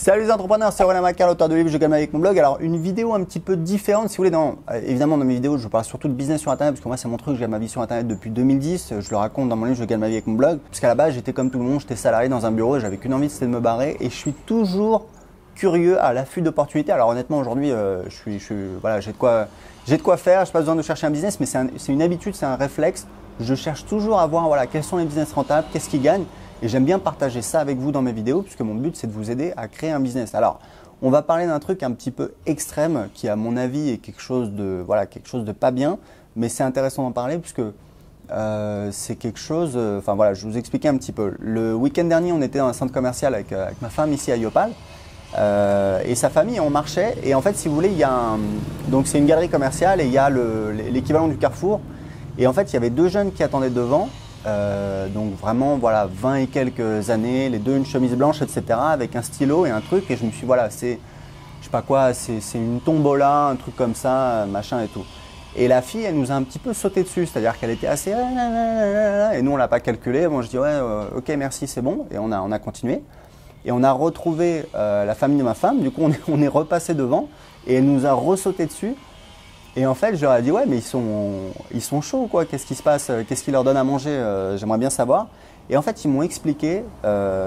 Salut les entrepreneurs, c'est Aurélien Macar, l'auteur de livre Je gagne avec mon blog. Alors une vidéo un petit peu différente si vous voulez. Évidemment dans mes vidéos je parle surtout de business sur internet parce que moi c'est mon truc, je gagne ma vie sur internet depuis 2010. Je le raconte dans mon livre Je gagne ma vie avec mon blog. Parce qu'à la base j'étais comme tout le monde, j'étais salarié dans un bureau et j'avais qu'une envie, c'était de me barrer. Et je suis toujours curieux à l'affût d'opportunités. Alors honnêtement aujourd'hui voilà, j'ai de quoi faire, je n'ai pas besoin de chercher un business, mais c'est une habitude, c'est un réflexe. Je cherche toujours à voir voilà, quels sont les business rentables, qu'est-ce qui gagne. Et j'aime bien partager ça avec vous dans mes vidéos puisque mon but c'est de vous aider à créer un business. Alors on va parler d'un truc un petit peu extrême qui à mon avis est quelque chose de pas bien, mais c'est intéressant d'en parler puisque c'est quelque chose, enfin voilà, je vais vous expliquer un petit peu. Le week-end dernier on était dans un centre commercial avec ma femme ici à Yopal et sa famille, on marchait et en fait si vous voulez donc c'est une galerie commerciale et il y a l'équivalent du Carrefour et en fait il y avait deux jeunes qui attendaient devant. Donc vraiment voilà 20 et quelques années, les deux une chemise blanche etc. avec un stylo et un truc et je me suis voilà c'est je sais pas quoi, c'est une tombola, un truc comme ça, machin et tout. Et la fille elle nous a un petit peu sauté dessus, c'est-à-dire qu'elle était assez et nous on l'a pas calculé, bon je dis ouais ok merci c'est bon et on a continué et on a retrouvé la famille de ma femme, du coup on est repassé devant et elle nous a ressauté dessus. Et en fait, je leur ai dit, ouais, mais ils sont chauds, quoi. Qu'est-ce qui se passe? Qu'est-ce qu'ils leur donnent à manger? J'aimerais bien savoir. Et en fait, ils m'ont expliqué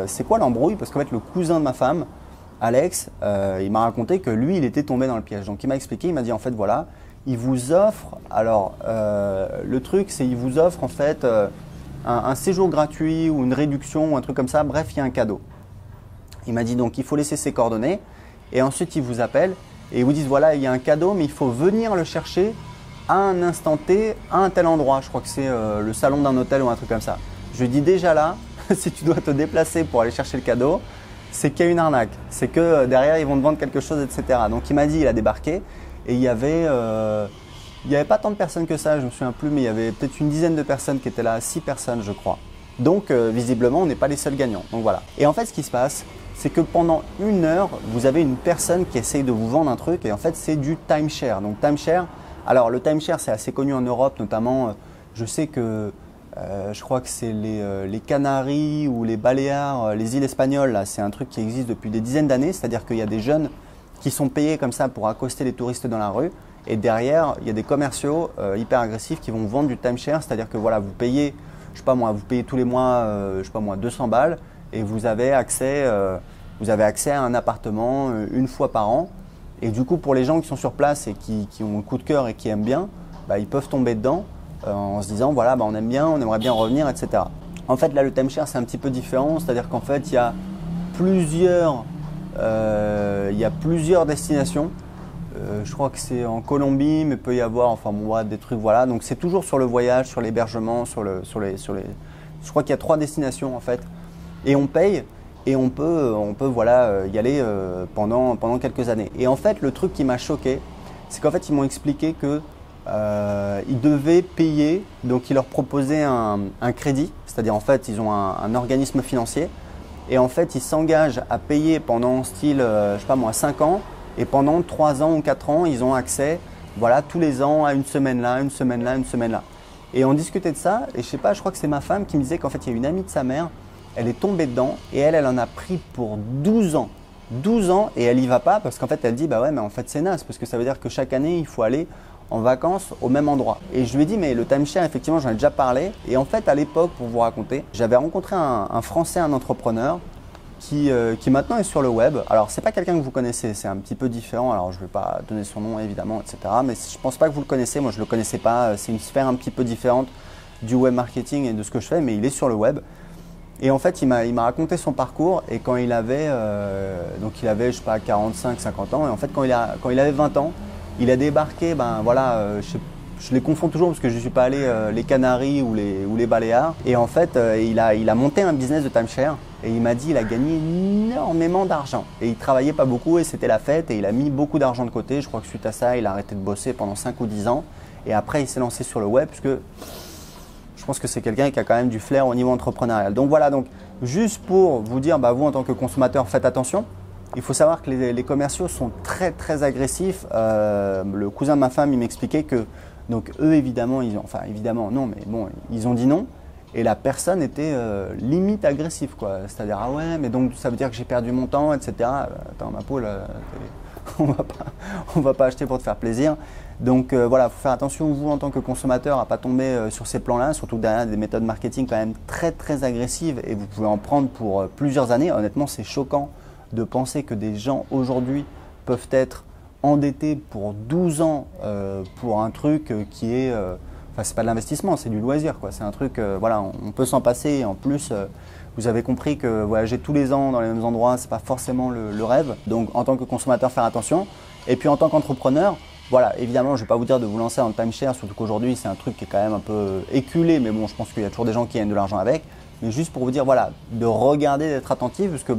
c'est quoi l'embrouille. Parce qu'en fait, le cousin de ma femme, Alex, il m'a raconté que lui, il était tombé dans le piège. Donc, il m'a expliqué, il m'a dit, en fait, voilà, il vous offre. Alors, le truc, c'est qu'il vous offre, en fait, un séjour gratuit ou une réduction ou un truc comme ça. Bref, il y a un cadeau. Il m'a dit, donc, il faut laisser ses coordonnées. Et ensuite, il vous appelle. Et ils vous disent voilà il y a un cadeau mais il faut venir le chercher à un instant T, à un tel endroit. Je crois que c'est le salon d'un hôtel ou un truc comme ça. Je dis déjà là, si tu dois te déplacer pour aller chercher le cadeau, c'est qu'il y a une arnaque. C'est que derrière ils vont te vendre quelque chose etc. Donc il m'a dit il a débarqué et il y avait pas tant de personnes que ça, je me souviens plus mais il y avait peut-être une dizaine de personnes qui étaient là, 6 personnes je crois. Donc visiblement on n'est pas les seuls gagnants. Donc voilà. Et en fait ce qui se passe, c'est que pendant une heure, vous avez une personne qui essaye de vous vendre un truc et en fait c'est du timeshare. Donc timeshare, alors le timeshare c'est assez connu en Europe notamment, je sais que je crois que c'est les Canaries ou les Baléares, les îles espagnoles, là c'est un truc qui existe depuis des dizaines d'années, c'est-à-dire qu'il y a des jeunes qui sont payés comme ça pour accoster les touristes dans la rue et derrière il y a des commerciaux hyper agressifs qui vont vendre du timeshare, c'est-à-dire que voilà vous payez, je sais pas moi, vous payez tous les mois, je sais pas moi 200 balles et vous avez accès à un appartement une fois par an. Et du coup, pour les gens qui sont sur place et qui ont un coup de cœur et qui aiment bien, ils peuvent tomber dedans en se disant voilà, on aime bien, on aimerait bien revenir, etc. En fait, là, le timeshare, c'est un petit peu différent. C'est-à-dire qu'en fait, il y a plusieurs destinations. Je crois que c'est en Colombie, mais peut y avoir enfin bon, des trucs, voilà. Donc, c'est toujours sur le voyage, sur l'hébergement, je crois qu'il y a 3 destinations en fait. Et on paye et on peut voilà, y aller pendant quelques années. Et en fait, le truc qui m'a choqué, c'est qu'en fait, ils m'ont expliqué qu'ils devaient payer, donc ils leur proposaient un crédit, c'est-à-dire en fait, ils ont un organisme financier et en fait, ils s'engagent à payer pendant style, je sais pas moi, 5 ans et pendant 3 ans ou 4 ans, ils ont accès, voilà, tous les ans à une semaine là, une semaine là, une semaine là. Et on discutait de ça et je sais pas, je crois que c'est ma femme qui me disait qu'en fait, il y a une amie de sa mère. Elle est tombée dedans et elle en a pris pour 12 ans. 12 ans et elle y va pas parce qu'en fait elle dit bah ouais mais en fait c'est naze parce que ça veut dire que chaque année il faut aller en vacances au même endroit. Et je lui ai dit mais le timeshare effectivement j'en ai déjà parlé et en fait à l'époque pour vous raconter j'avais rencontré un Français, un entrepreneur qui maintenant est sur le web. Alors c'est pas quelqu'un que vous connaissez, c'est un petit peu différent, alors je vais pas donner son nom évidemment etc. Mais je pense pas que vous le connaissez, moi je le connaissais pas, c'est une sphère un petit peu différente du web marketing et de ce que je fais mais il est sur le web. Et en fait, il m'a raconté son parcours et quand il avait, donc il avait, je sais pas, 45, 50 ans. Et en fait, quand il avait 20 ans, il a débarqué, je les confonds toujours parce que je ne suis pas allé les Canaries ou les Baléares. Et en fait, il a monté un business de timeshare et il m'a dit qu'il a gagné énormément d'argent. Et il travaillait pas beaucoup et c'était la fête et il a mis beaucoup d'argent de côté. Je crois que suite à ça, il a arrêté de bosser pendant 5 ou 10 ans. Et après, il s'est lancé sur le web puisque je pense que c'est quelqu'un qui a quand même du flair au niveau entrepreneurial. Donc voilà, donc juste pour vous dire, vous en tant que consommateur, faites attention. Il faut savoir que les commerciaux sont très très agressifs. Le cousin de ma femme, il m'expliquait que donc eux évidemment, évidemment non, mais bon, ils ont dit non. Et la personne était limite agressive, quoi. C'est-à-dire, ah ouais, mais donc ça veut dire que j'ai perdu mon temps, etc. Attends, ma poule, on va pas acheter pour te faire plaisir. Donc voilà, il faut faire attention, vous, en tant que consommateur, à ne pas tomber sur ces plans-là, surtout que derrière, des méthodes marketing quand même très, très agressives et vous pouvez en prendre pour plusieurs années. Honnêtement, c'est choquant de penser que des gens aujourd'hui peuvent être endettés pour 12 ans pour un truc qui est… Enfin, c'est pas de l'investissement, c'est du loisir, quoi. C'est un truc, voilà, on peut s'en passer. Et en plus, vous avez compris que voyager tous les ans dans les mêmes endroits, c'est pas forcément le rêve. Donc, en tant que consommateur, faire attention. Et puis, en tant qu'entrepreneur, voilà, évidemment, je ne vais pas vous dire de vous lancer dans le timeshare, surtout qu'aujourd'hui, c'est un truc qui est quand même un peu éculé. Mais bon, je pense qu'il y a toujours des gens qui gagnent de l'argent avec. Mais juste pour vous dire, voilà, de regarder, d'être attentif, parce que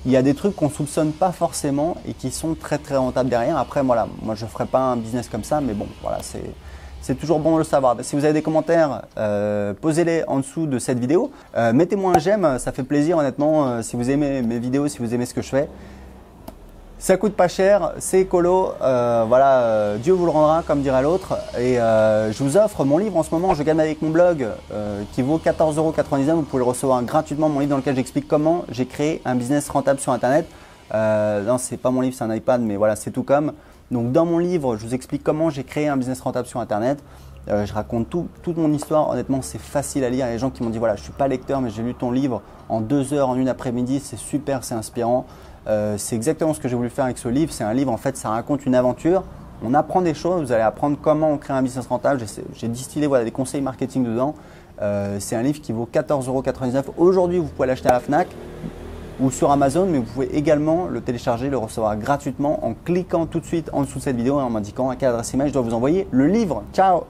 il y a des trucs qu'on ne soupçonne pas forcément et qui sont très, très rentables derrière. Après, voilà, moi, je ne ferai pas un business comme ça, mais bon, voilà, c'est toujours bon de le savoir. Si vous avez des commentaires, posez-les en dessous de cette vidéo. Mettez-moi un j'aime, ça fait plaisir honnêtement. Si vous aimez mes vidéos, si vous aimez ce que je fais. Ça coûte pas cher, c'est écolo. Voilà, Dieu vous le rendra, comme dirait l'autre. Et je vous offre mon livre en ce moment, Je gagne avec mon blog, qui vaut 14,99 €. Vous pouvez le recevoir gratuitement, mon livre dans lequel j'explique comment j'ai créé un business rentable sur Internet. Non, c'est pas mon livre, c'est un iPad, mais voilà, c'est tout comme. Donc dans mon livre, je vous explique comment j'ai créé un business rentable sur Internet. Je raconte toute mon histoire. Honnêtement, c'est facile à lire. Il y a des gens qui m'ont dit, voilà, je ne suis pas lecteur, mais j'ai lu ton livre en 2 heures, en une après-midi. C'est super, c'est inspirant. C'est exactement ce que j'ai voulu faire avec ce livre. C'est un livre, en fait, ça raconte une aventure. On apprend des choses. Vous allez apprendre comment on crée un business rentable. J'ai distillé des conseils marketing dedans. C'est un livre qui vaut 14,99 €. Aujourd'hui, vous pouvez l'acheter à la Fnac ou sur Amazon, mais vous pouvez également le télécharger, le recevoir gratuitement en cliquant tout de suite en dessous de cette vidéo et en m'indiquant à quelle adresse email je dois vous envoyer le livre. Ciao!